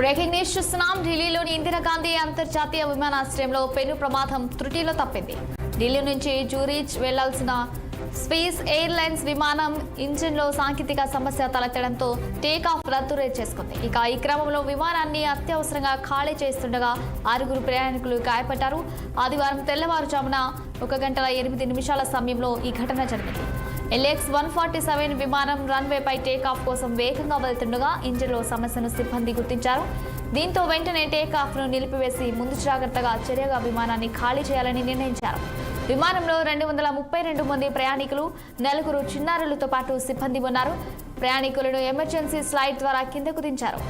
Breaking news చూస్తున్నాం. ఢిల్లీలోని ఇందిరాగాంధీ అంతర్జాతీయ విమానాశ్రయంలో పెను ప్రమాదం త్రుటిలో తప్పింది. ఢిల్లీ నుంచి జూరిచ్ వెళ్లాల్సిన స్పేస్ ఎయిర్లైన్స్ విమానం ఇంజిన్లో సాంకేతిక సమస్య తలెత్తడంతో టేకాఫ్ రద్దు చేసుకుంది. ఇక ఈ క్రమంలో విమానాన్ని అత్యవసరంగా ఖాళీ చేస్తుండగా 6 ప్రయాణికులు గాయపడ్డారు. ఆదివారం తెల్లవారుజామున 1:08 సమయంలో ఈ ఘటన జరిగింది. LX-147 విమానం రన్వేపై టేకాఫ్ కోసం వేగంగా వెళ్తుండగా ఇంజిన్లో సమస్యను సిబ్బంది గుర్తించారు. దీంతో వెంటనే టేకాఫ్ను నిలిపివేసి ముందు జాగ్రత్తగా చర్యగా విమానాన్ని ఖాళీ చేయాలని నిర్ణయించారు. విమానంలో 232 మంది ప్రయాణికులు, 4 చిన్నారులతో పాటు సిబ్బంది ఉన్నారు. ప్రయాణికులను ఎమర్జెన్సీ స్లైడ్ ద్వారా కిందకు దించారు.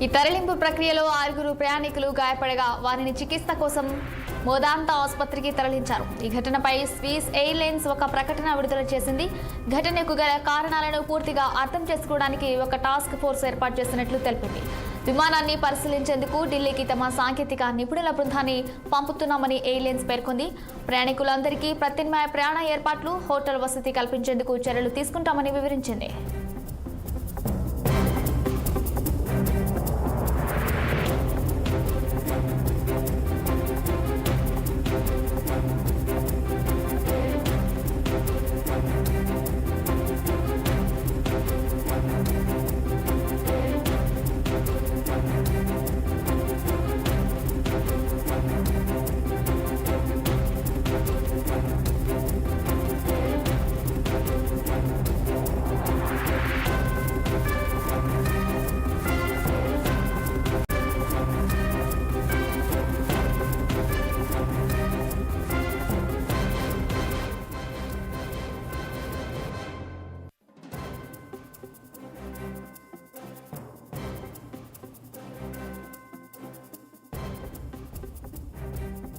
ఈ తరలింపు ప్రక్రియలో 6 ప్రయాణికులు గాయపడగా వారిని చికిత్స కోసం మోదాంతా ఆసుపత్రికి తరలించారు. ఈ ఘటనపై స్విస్ ఎయిర్లైన్స్ ఒక ప్రకటన విడుదల చేసింది. ఘటనకు గల కారణాలను పూర్తిగా అర్థం చేసుకోవడానికి ఒక టాస్క్ ఫోర్స్ ఏర్పాటు చేసినట్లు తెలిపింది. విమానాన్ని పరిశీలించేందుకు ఢిల్లీకి తమ సాంకేతిక నిపుణుల బృందాన్ని పంపుతున్నామని ఎయిర్లైన్స్ పేర్కొంది. ప్రయాణికులందరికీ ప్రత్యామ్నాయ ప్రయాణ ఏర్పాట్లు, హోటల్ వసతి కల్పించేందుకు చర్యలు తీసుకుంటామని వివరించింది.